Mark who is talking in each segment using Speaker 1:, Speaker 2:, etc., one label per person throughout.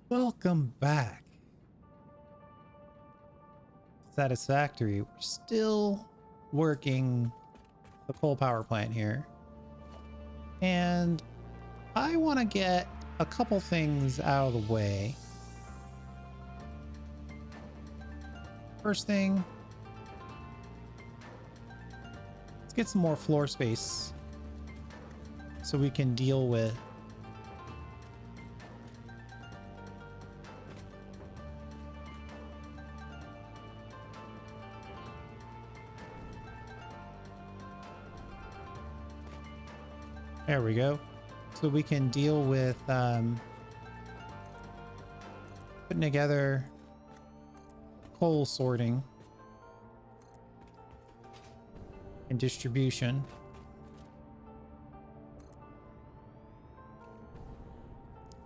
Speaker 1: Welcome back. Satisfactory. We're still working the coal power plant here. And I want to get a couple things out of the way. First thing, let's get some more floor space so we can deal with there we go. So we can deal with putting together coal sorting and distribution.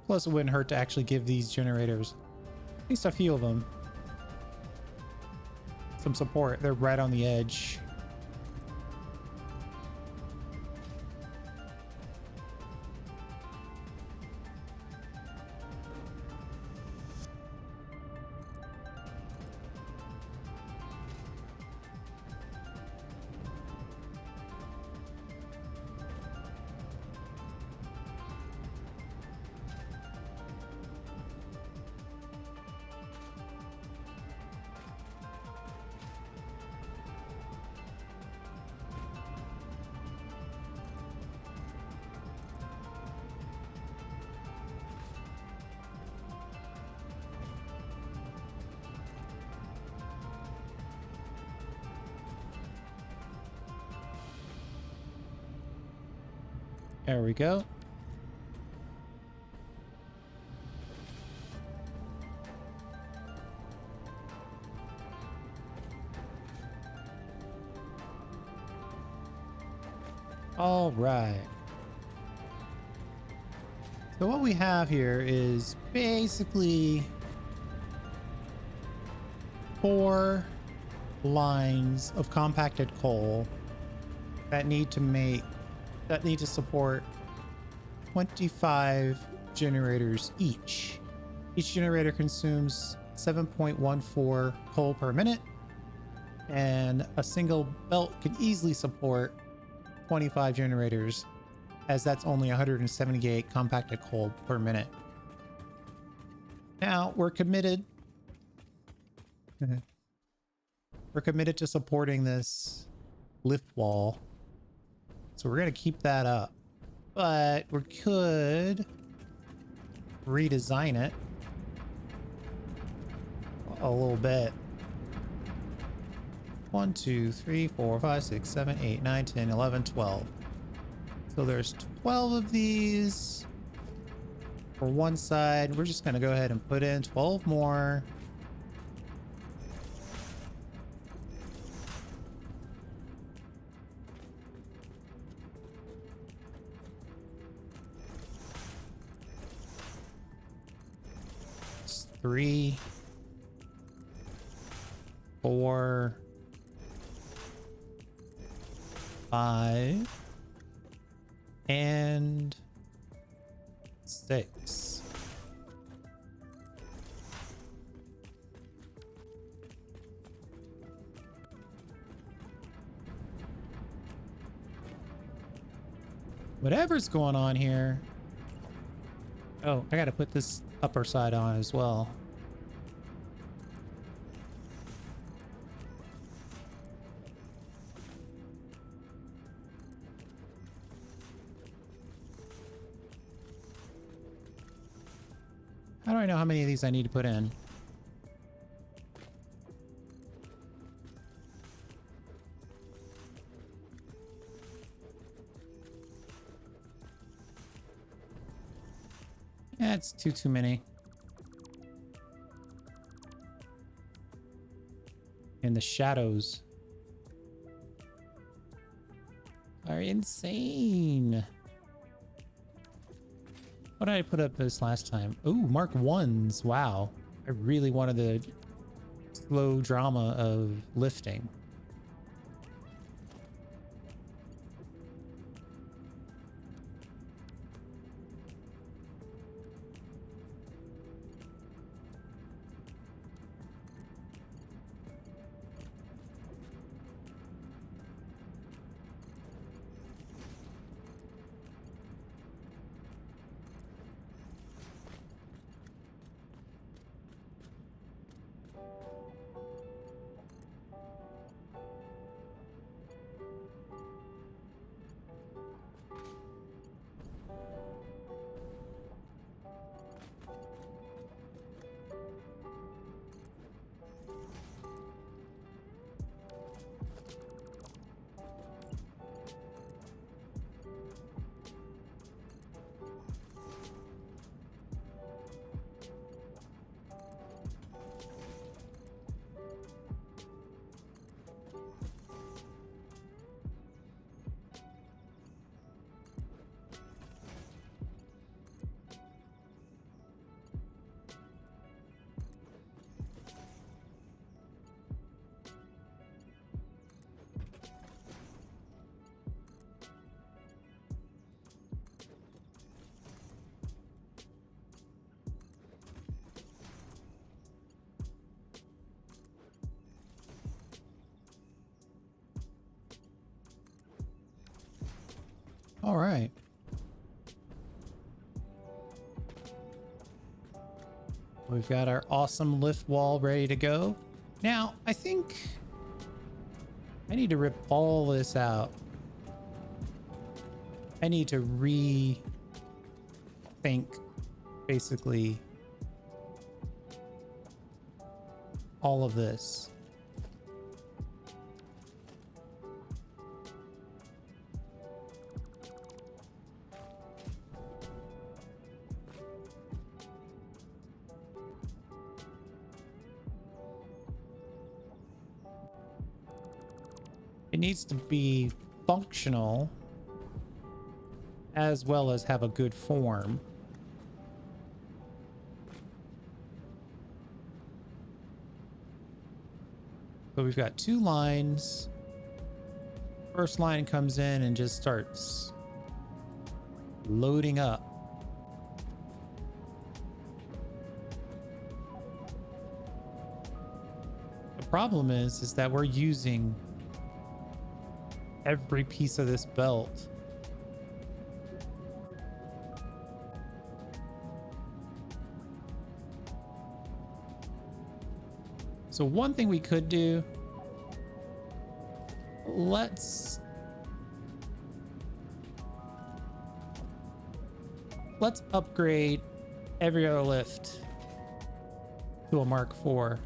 Speaker 1: Plus, it wouldn't hurt to actually give these generators, at least a few of them, some support. They're right on the edge. There we go. All right. So what we have here is basically 4 lines of compacted coal that need to support 25 generators each. Each generator consumes 7.14 coal per minute, and a single belt can easily support 25 generators, as that's only 178 compacted coal per minute. Now we're committed to supporting this lift wall, so we're going to keep that up, but we could redesign it a little bit. 1 2 3 4 5 6 7 8 9 10 11 12. So there's 12 of these for one side. We're just going to go ahead and put in 12 more. It's 3 4 5 and 6. Whatever's going on here. Oh, I gotta put this upper side on as well. How do I know how many of these I need to put in? That's too many. And the shadows are insane. What did I put up this last time? Ooh, Mark 1s. Wow. I really wanted the slow drama of lifting. We've got our awesome lift wall ready to go. Now, I think I need to rip all this out. I need to rethink, basically, all of this. It needs to be functional as well as have a good form. So we've got two lines. First line comes in and just starts loading up. The problem is that we're using every piece of this belt. So one thing we could do, let's upgrade every other lift to a Mark IV.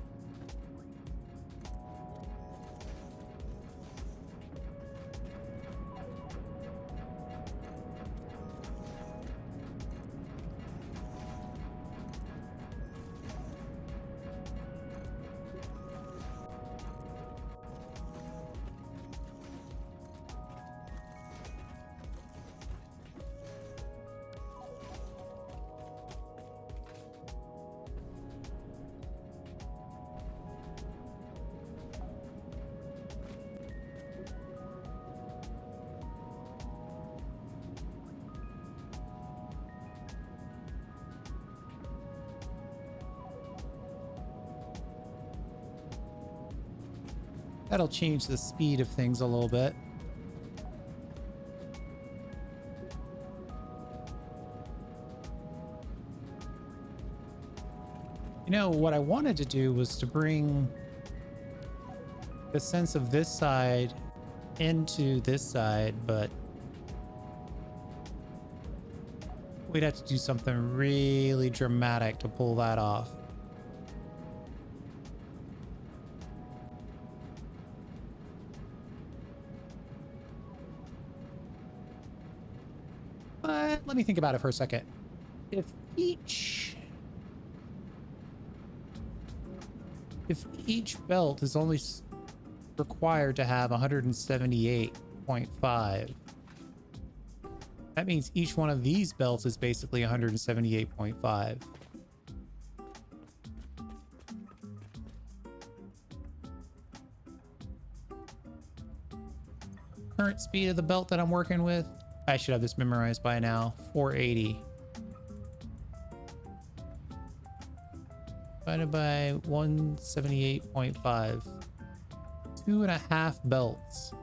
Speaker 1: That'll change the speed of things a little bit. You know, what I wanted to do was to bring the sense of this side into this side, but we'd have to do something really dramatic to pull that off. But let me think about it for a second. If each belt is only required to have 178.5, that means each one of these belts is basically 178.5. Current speed of the belt that I'm working with, I should have this memorized by now, 480. Divided by 178.5. 2.5 belts.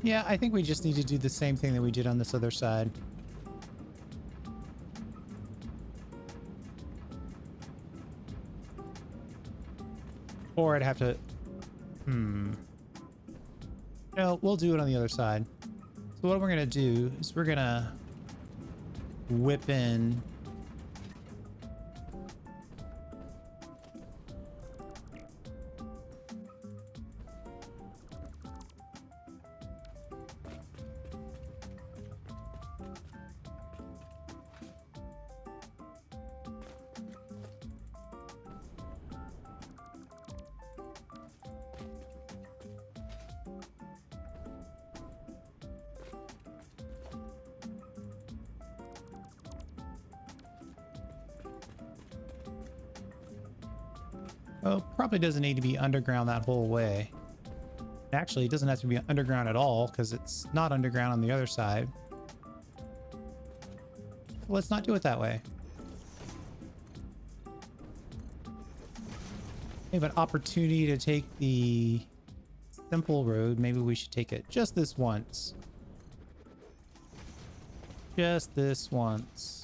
Speaker 1: Yeah, I think we just need to do the same thing that we did on this other side. Or I'd have to... No, we'll do it on the other side. So what we're going to do is we're going to whip in... Oh, probably doesn't need to be underground that whole way. Actually, it doesn't have to be underground at all because it's not underground on the other side. Let's not do it that way. We have an opportunity to take the simple road. Maybe we should take it just this once. Just this once.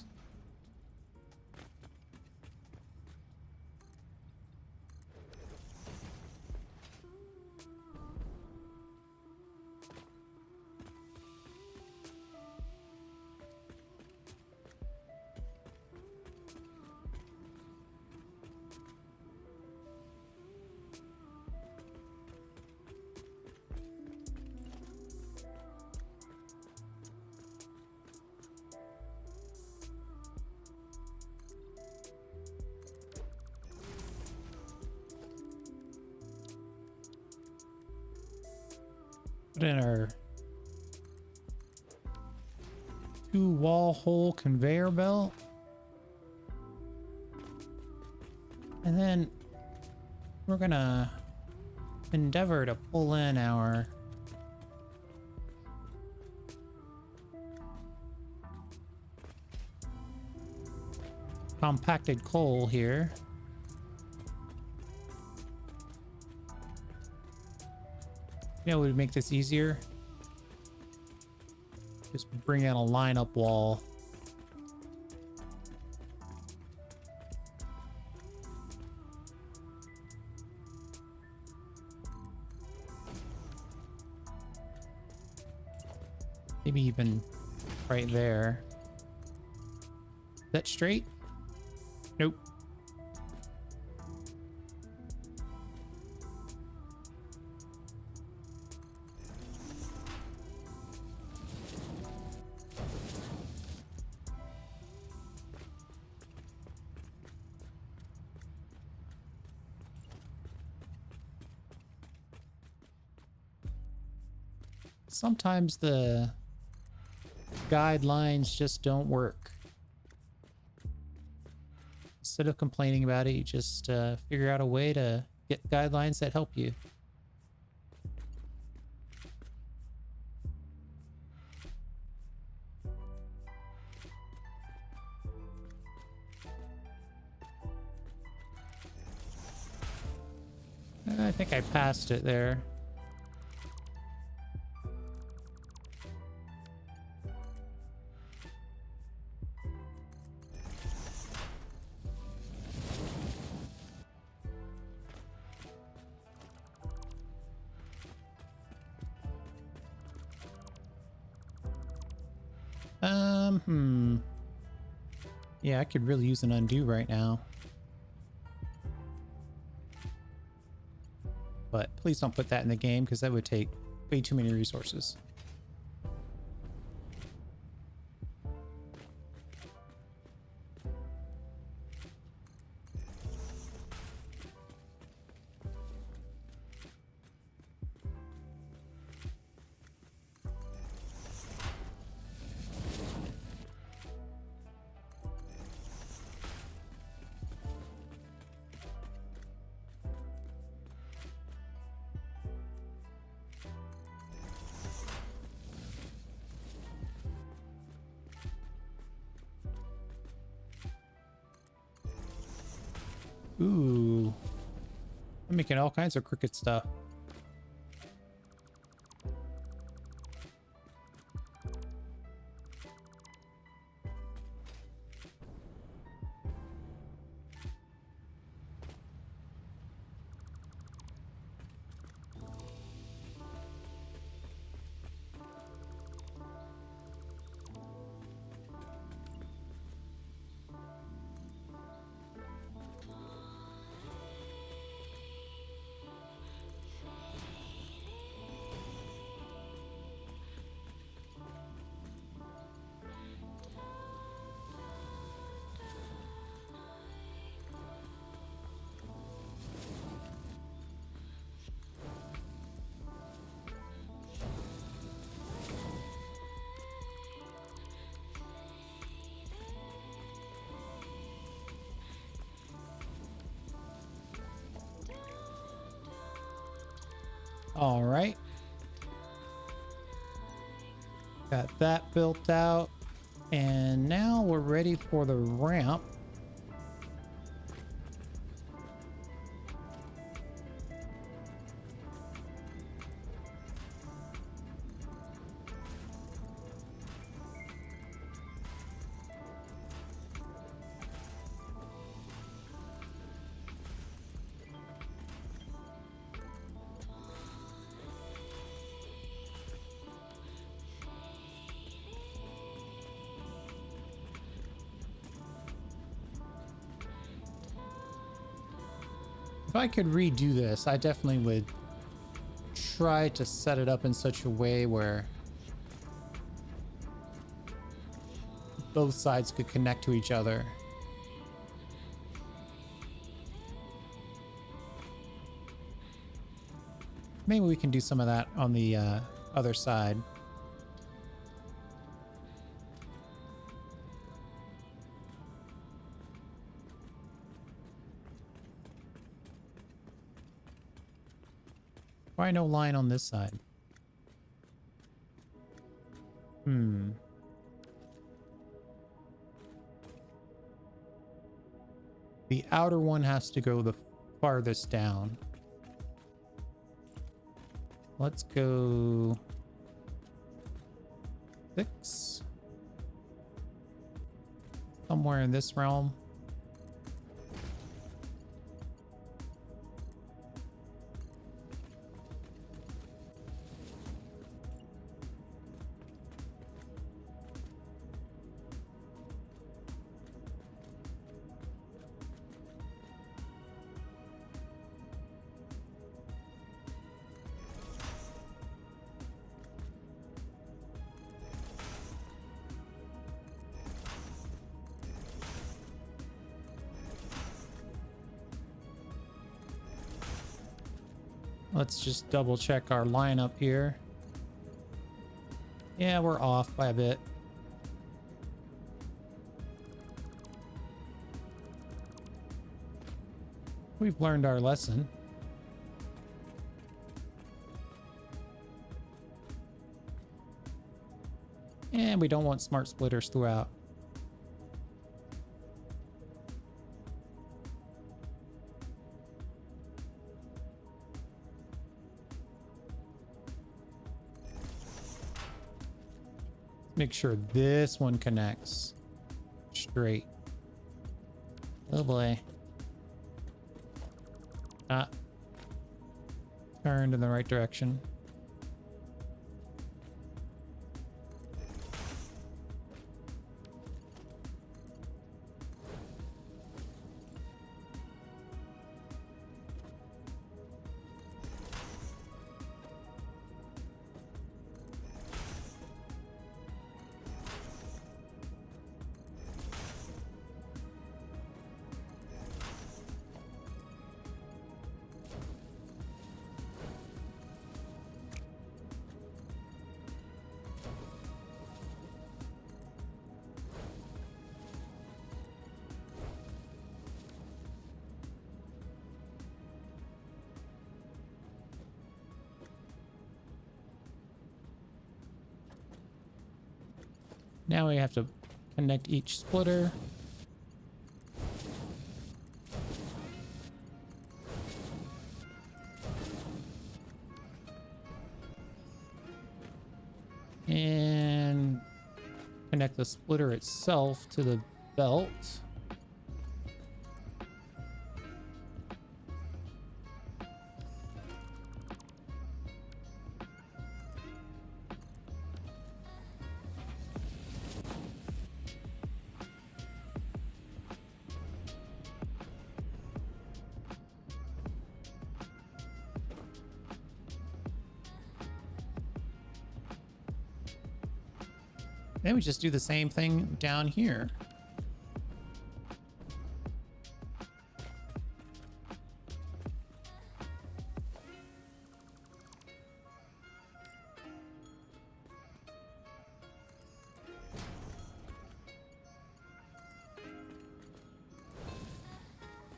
Speaker 1: Put in our 2-wall hole conveyor belt. And then we're gonna endeavor to pull in our compacted coal here. You know what would make this easier? Just bring in a lineup wall. Maybe even right there. Is that straight? Nope. Sometimes the guidelines just don't work. Instead of complaining about it, you just figure out a way to get guidelines that help you. I think I passed it there. Yeah, I could really use an undo right now. But please don't put that in the game because that would take way too many resources. Ooh. I'm making all kinds of crooked stuff. All right. Got that built out. And now we're ready for the ramp. If I could redo this, I definitely would try to set it up in such a way where both sides could connect to each other. Maybe we can do some of that on the other side. Why no line on this side? The outer one has to go the farthest down. Let's go 6. Somewhere in this realm. Let's just double check our lineup here. Yeah, we're off by a bit. We've learned our lesson. And we don't want smart splitters throughout. Make sure this one connects straight. Oh boy. Ah. Turned in the right direction. Now we have to connect each splitter. And connect the splitter itself to the belt. Then we just do the same thing down here.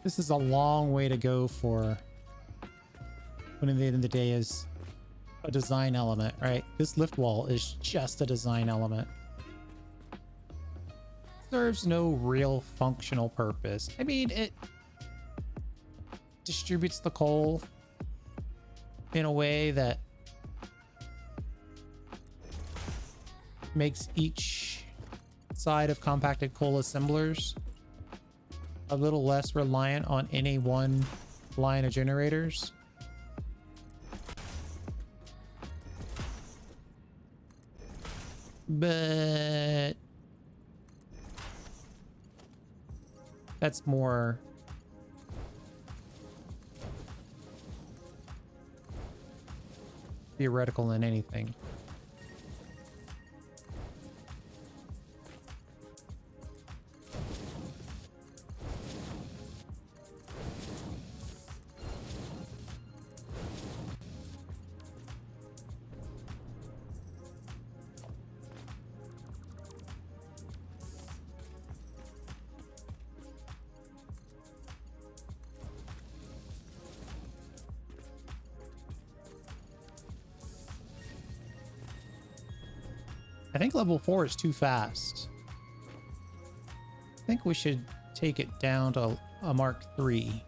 Speaker 1: This is a long way to go for when at the end of the day is a design element, right? This lift wall is just a design element. Serves no real functional purpose. I mean, it distributes the coal in a way that makes each side of compacted coal assemblers a little less reliant on any one line of generators. But that's more theoretical than anything. I think level 4 is too fast. I think we should take it down to a Mark 3.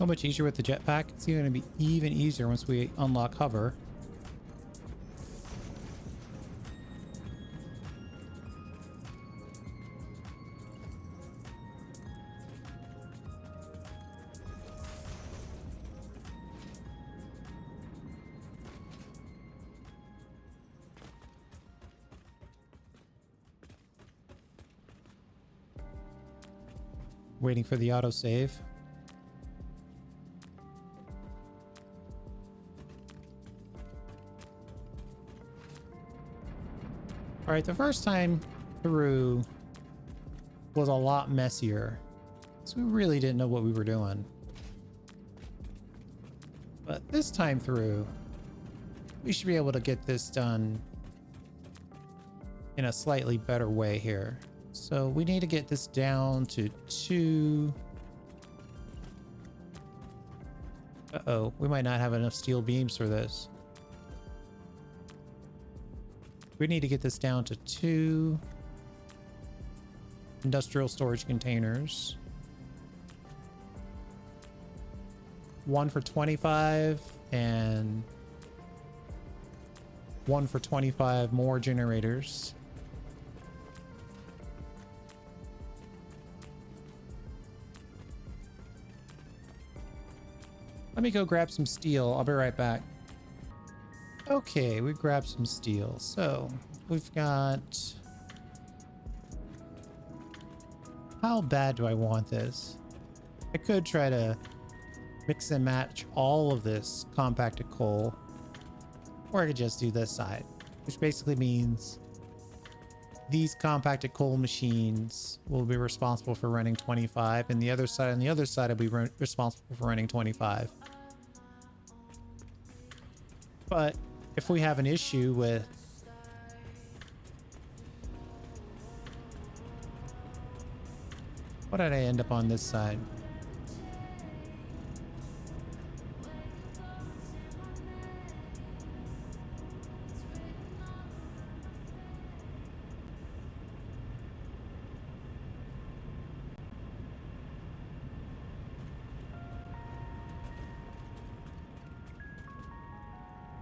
Speaker 1: So much easier with the jetpack. It's going to be even easier once we unlock hover. Waiting for the autosave. All right, the first time through was a lot messier, so we really didn't know what we were doing. But this time through, we should be able to get this done in a slightly better way here. So we need to get this down to 2. Uh-oh, we might not have enough steel beams for this. We need to get this down to 2 industrial storage containers. 1 for 25 and 1 for 25 more generators. Let me go grab some steel. I'll be right back. Okay, we grabbed some steel. So we've got... How bad do I want this? I could try to mix and match all of this compacted coal, or I could just do this side, which basically means these compacted coal machines will be responsible for running 25, and the other side on the other side will be responsible for running 25. But if we have an issue with what did I end up on this side?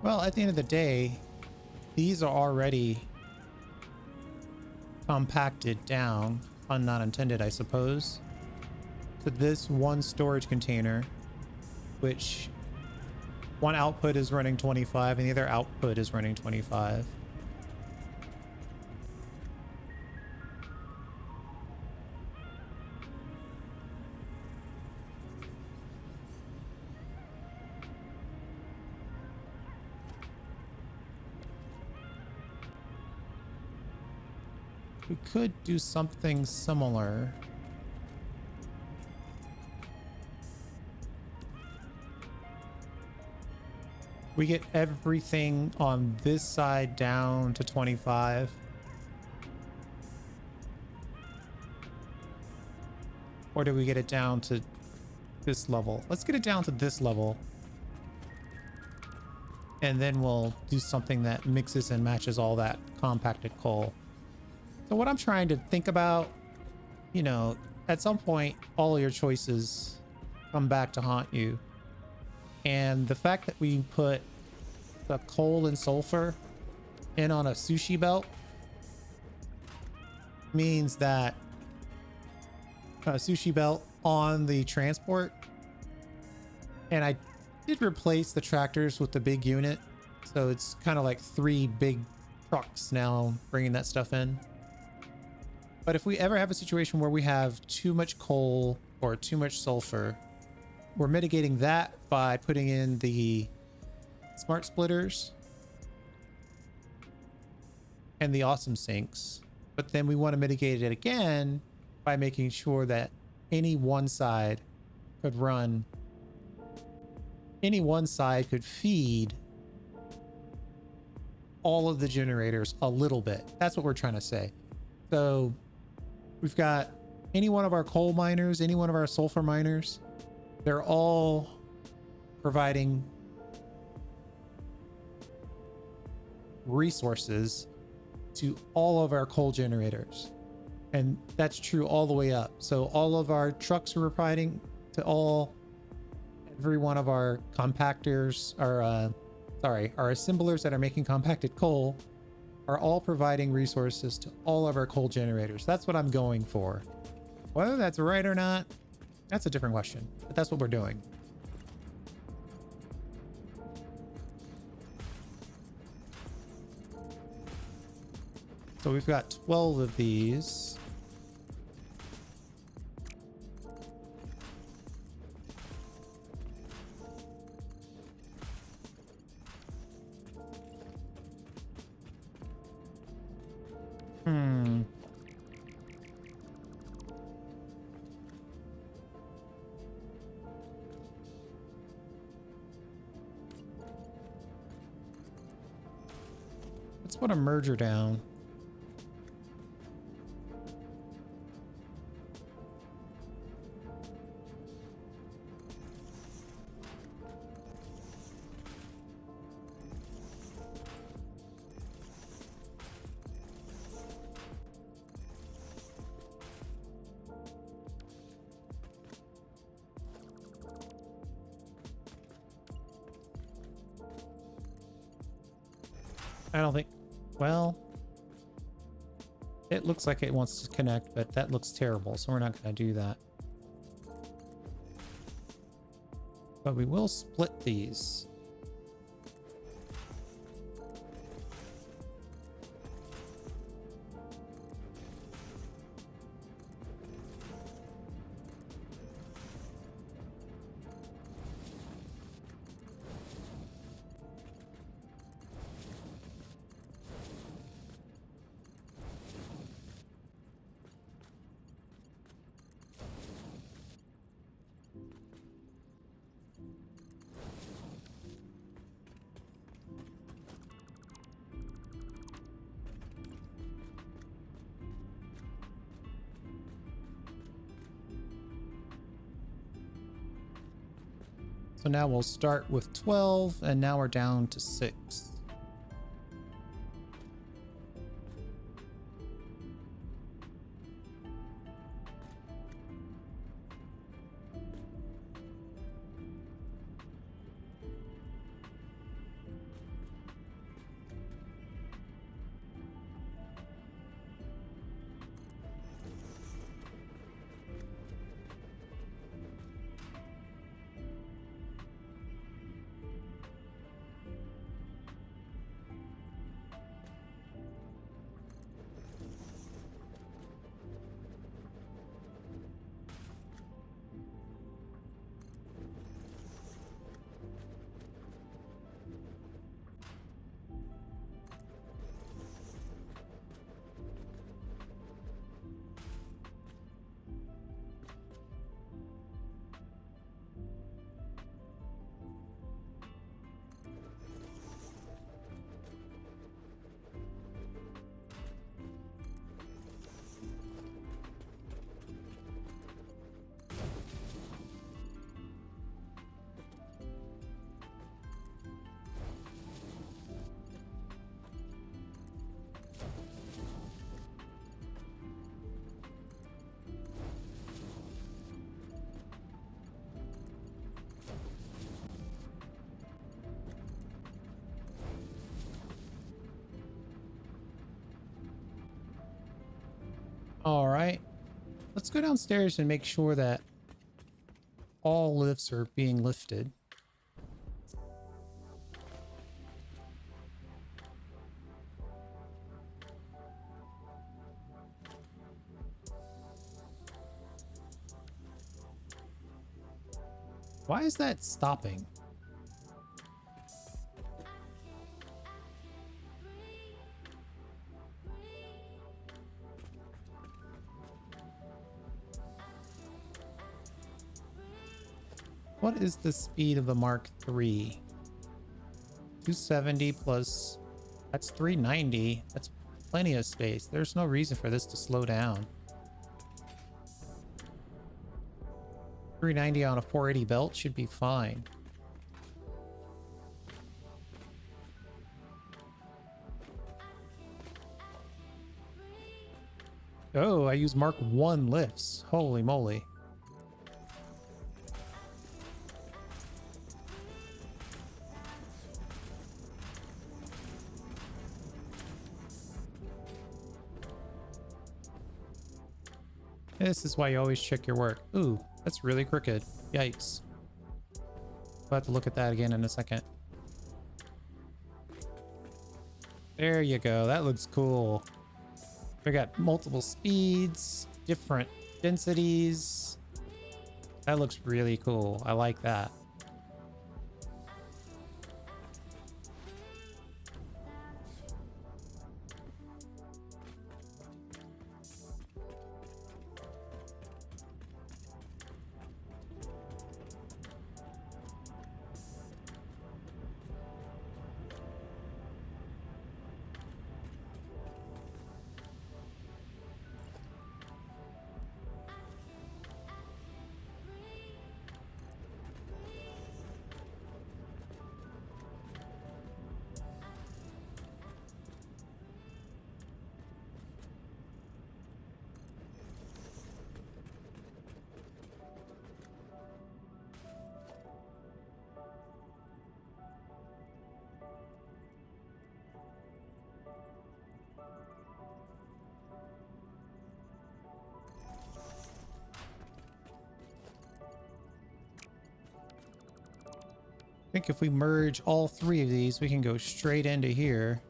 Speaker 1: Well, at the end of the day, these are already compacted down, pun not intended, I suppose, to this one storage container, which one output is running 25 and the other output is running 25. We could do something similar. We get everything on this side down to 25. Or do we get it down to this level? Let's get it down to this level. And then we'll do something that mixes and matches all that compacted coal. So what I'm trying to think about, you know, at some point, all of your choices come back to haunt you. And the fact that we put the coal and sulfur in on a sushi belt means that a sushi belt on the transport. And I did replace the tractors with the big unit. So it's kind of like 3 big trucks now bringing that stuff in. But if we ever have a situation where we have too much coal or too much sulfur, we're mitigating that by putting in the smart splitters and the awesome sinks. But then we want to mitigate it again by making sure that any one side could feed all of the generators a little bit. That's what we're trying to say. So we've got any one of our coal miners, any one of our sulfur miners, they're all providing resources to all of our coal generators. And that's true all the way up. So all of our trucks are providing to every one of our compactors, our assemblers that are making compacted coal are all providing resources to all of our coal generators. That's what I'm going for. Whether that's right or not, that's a different question, but that's what we're doing. So we've got 12 of these. Let's put a merger down. I don't think, well, it looks like it wants to connect, but that looks terrible, so we're not going to do that. But we will split these. So now we'll start with 12, and now we're down to 6. All right, let's go downstairs and make sure that all lifts are being lifted. Why is that stopping? What is the speed of the Mark III? 270 plus, that's 390. That's plenty of space. There's no reason for this to slow down. 390 on a 480 belt should be fine. Oh, I use Mark 1 lifts. Holy moly. This is why you always check your work. Ooh, that's really crooked. Yikes. We'll have to look at that again in a second. There you go. That looks cool. We got multiple speeds, different densities. That looks really cool. I like that. I think if we merge all three of these, we can go straight into here.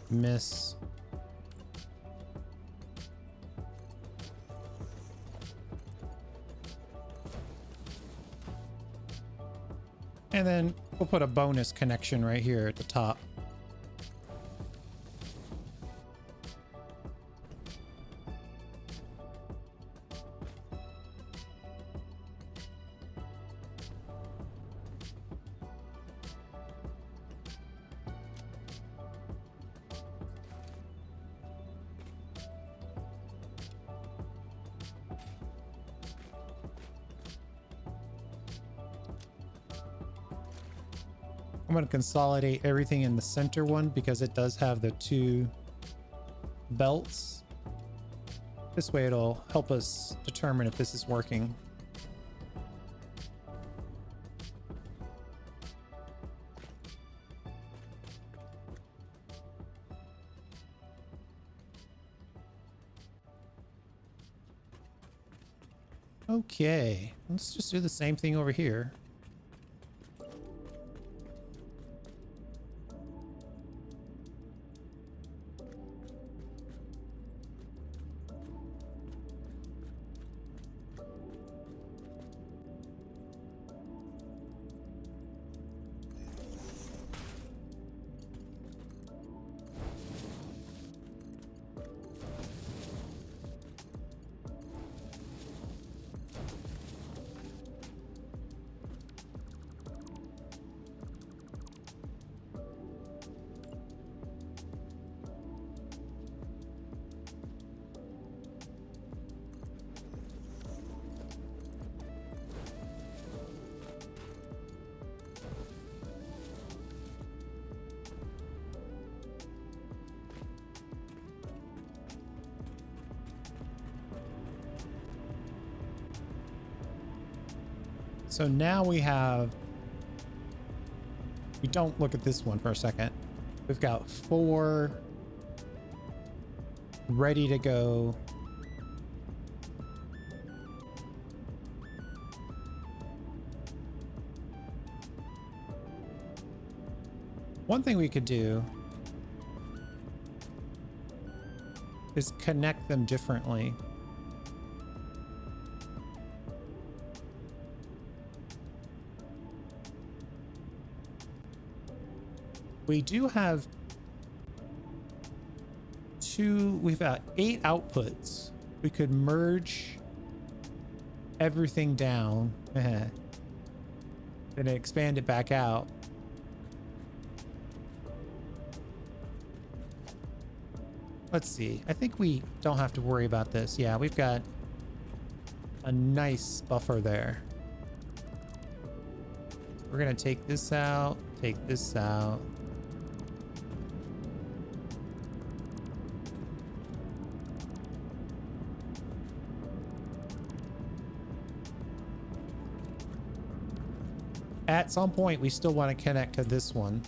Speaker 1: Miss. And then we'll put a bonus connection right here at the top. I'm going to consolidate everything in the center one because it does have the two belts. This way it'll help us determine if this is working. Okay, let's just do the same thing over here. So now we don't look at this one for a second. We've got 4 ready to go. One thing we could do is connect them differently. We do have we've got 8 outputs. We could merge everything down then expand it back out. Let's see. I think we don't have to worry about this. Yeah, we've got a nice buffer there. We're gonna take this out, take this out. At some point, we still want to connect to this one.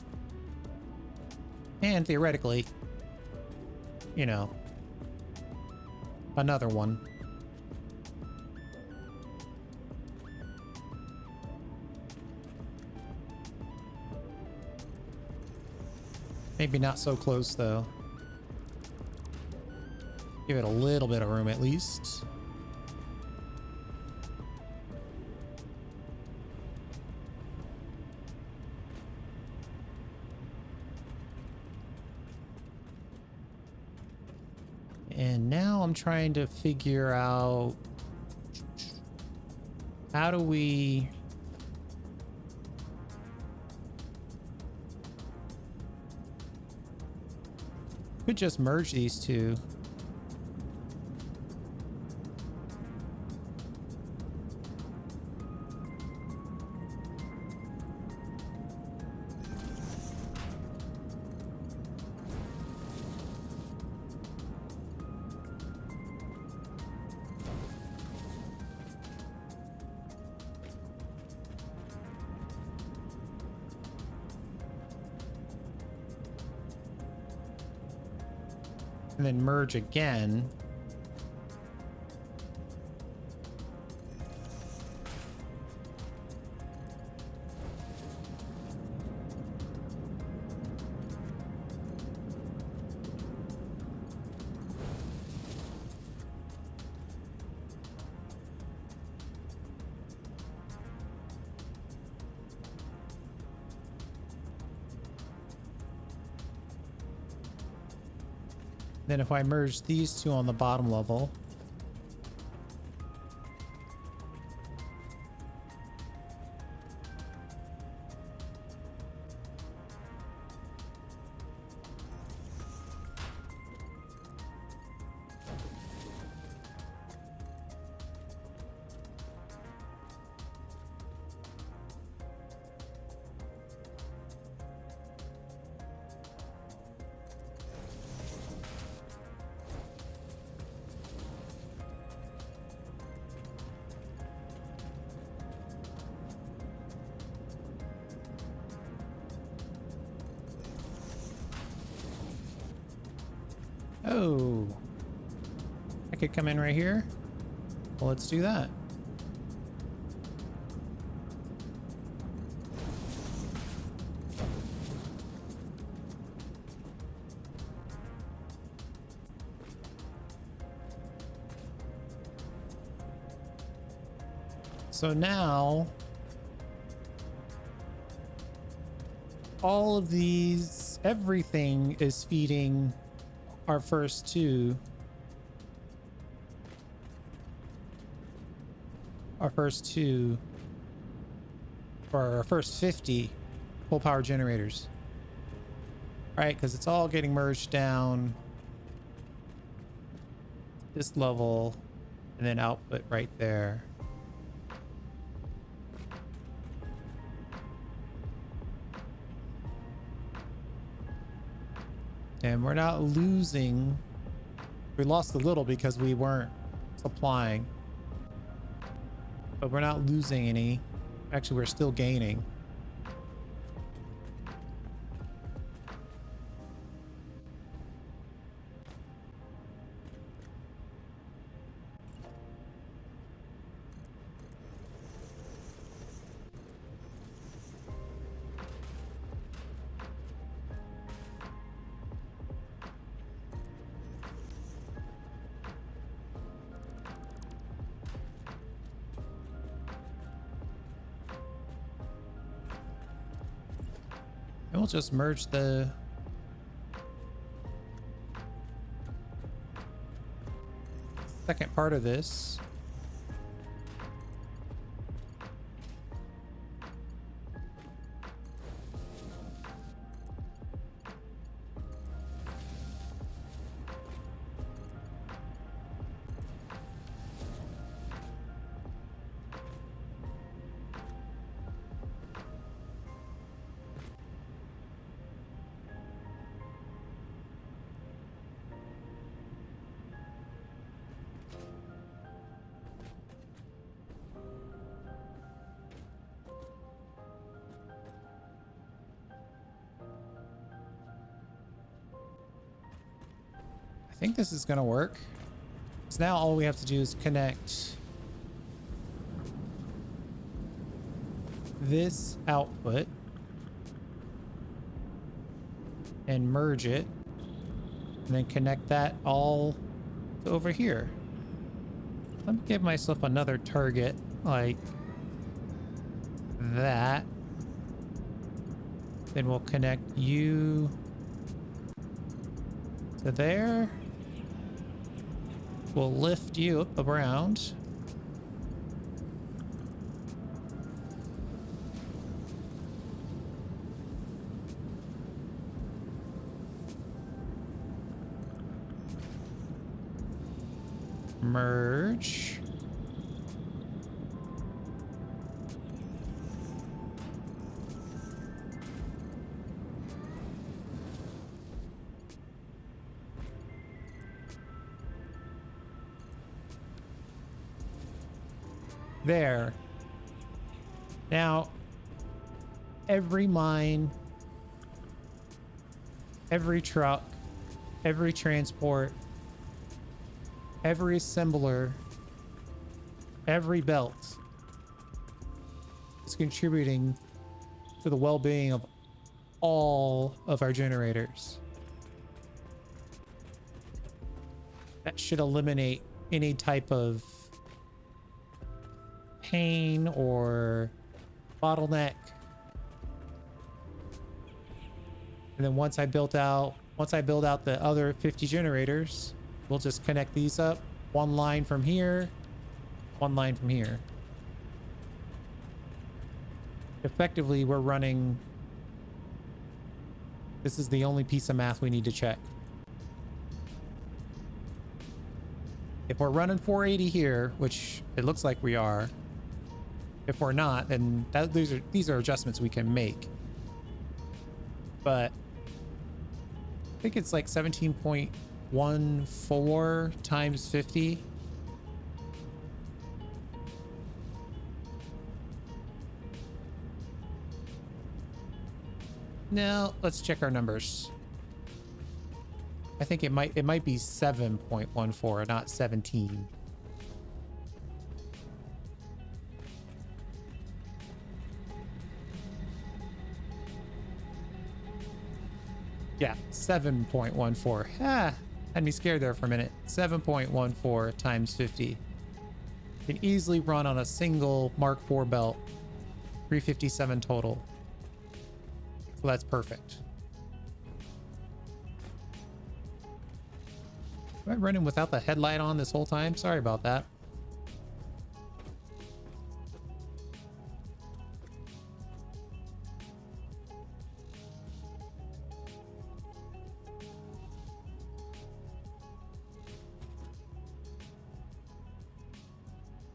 Speaker 1: And theoretically, you know, another one. Maybe not so close, though. Give it a little bit of room at least. And now I'm trying to figure out how do we could just merge these two. And then merge again. Then if I merge these two on the bottom level, oh, I could come in right here. Well, let's do that. So now all of these, everything is feeding our first two. Our first 50 full power generators. Right, because it's all getting merged down this level and then output right there. And we're not losing. We lost a little because we weren't supplying, but we're not losing any. Actually, we're still gaining. And we'll just merge the second part of this. I think this is going to work. So now all we have to do is connect this output and merge it, and then connect that all to over here. Let me give myself another target like that. Then we'll connect you to there. We'll lift you up around. Merge. There. Now, every mine, every truck, every transport, every assembler, every belt is contributing to the well-being of all of our generators. That should eliminate any type of pain or bottleneck. And then once I build out the other 50 generators, we'll just connect these up. One line from here, one line from here. Effectively, we're running. This is the only piece of math we need to check. If we're running 480 here, which it looks like we are, if we're not, then these are adjustments we can make. But I think it's like 17.14 times 50. Now let's check our numbers. I think it might be 7.14, not 17. Yeah, 7.14. Had me scared there for a minute. 7.14 times 50. Can easily run on a single Mark IV belt. 357 total. So that's perfect. Am I running without the headlight on this whole time? Sorry about that.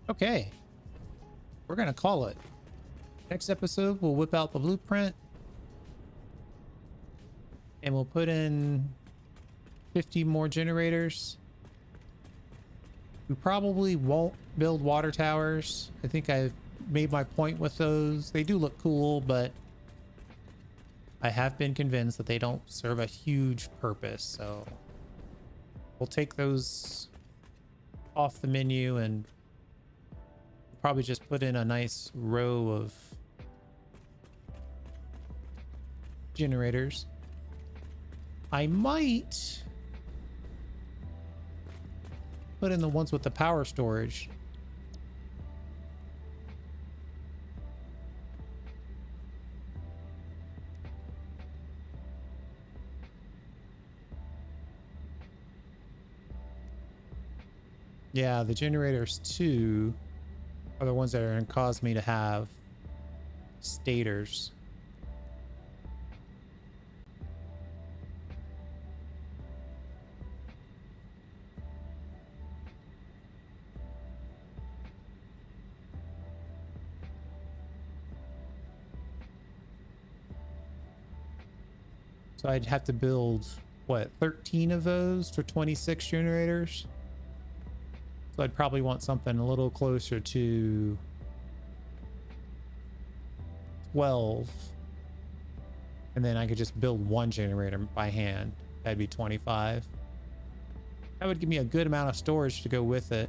Speaker 1: Okay. We're going to call it. Next episode, we'll whip out the blueprint. And we'll put in 50 more generators. We probably won't build water towers. I think I've made my point with those. They do look cool, but I have been convinced that they don't serve a huge purpose. So we'll take those off the menu and probably just put in a nice row of generators. I might put in the ones with the power storage. Yeah, the generators too are the ones that are going to cause me to have stators. So I'd have to build, what, 13 of those for 26 generators? So I'd probably want something a little closer to 12. And then I could just build one generator by hand. That'd be 25. That would give me a good amount of storage to go with it.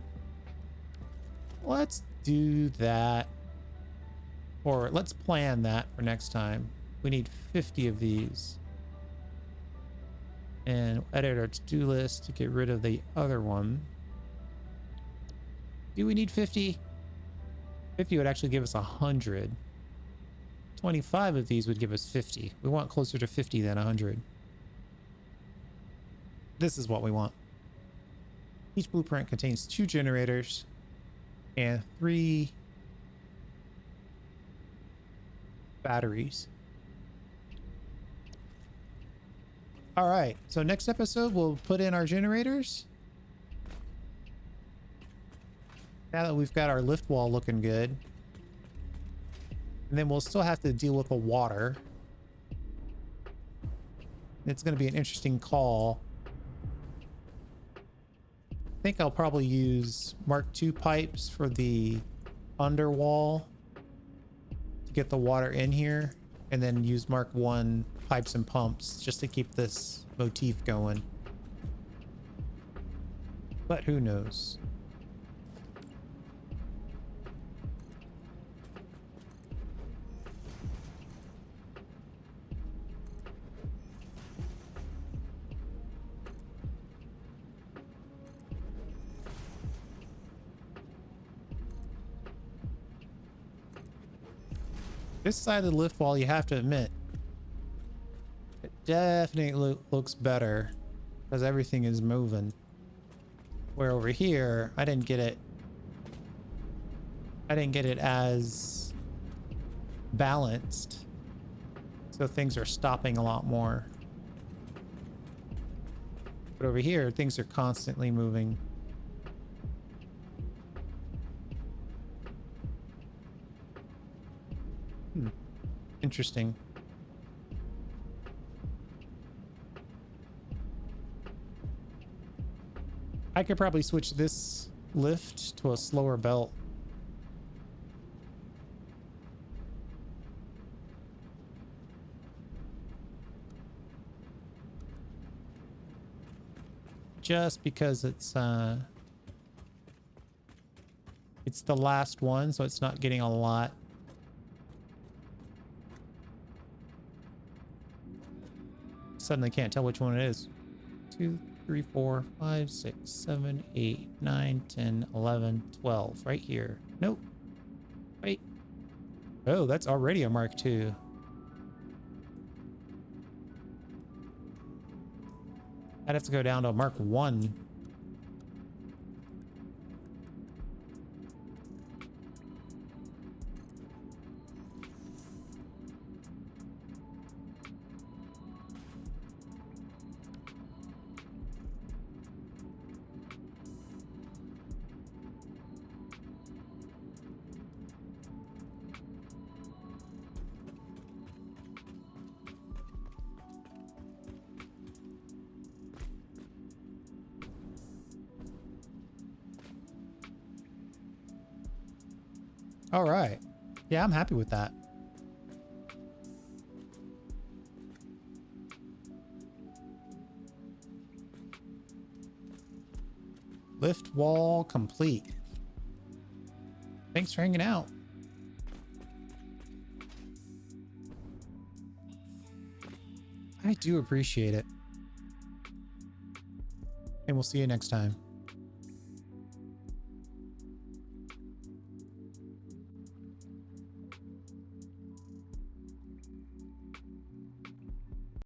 Speaker 1: Let's do that. Or let's plan that for next time. We need 50 of these. And edit our to-do list to get rid of the other one. Do we need 50? 50 would actually give us 100. 25 of these would give us 50. We want closer to 50 than 100. This is what we want. Each blueprint contains 2 generators and 3 batteries. All right, so next episode we'll put in our generators. Now that we've got our lift wall looking good. And then we'll still have to deal with the water. It's going to be an interesting call. I think I'll probably use Mark II pipes for the underwall to get the water in here, and then use Mark I pipes and pumps just to keep this motif going. But who knows? This side of the lift wall, you have to admit, it definitely looks better because everything is moving. Where over here, I didn't get it as balanced. So things are stopping a lot more. But over here, things are constantly moving. Interesting. I could probably switch this lift to a slower belt. Just because it's the last one, so it's not getting a lot. Suddenly can't tell which one it is. 2, 3, 4, 5, 6, 7, 8, 9, 10, 11, 12. Right here. Nope. Wait. Oh, that's already a Mark II. I'd have to go down to Mark I. All right. Yeah, I'm happy with that. Lift wall complete. Thanks for hanging out. I do appreciate it. And we'll see you next time.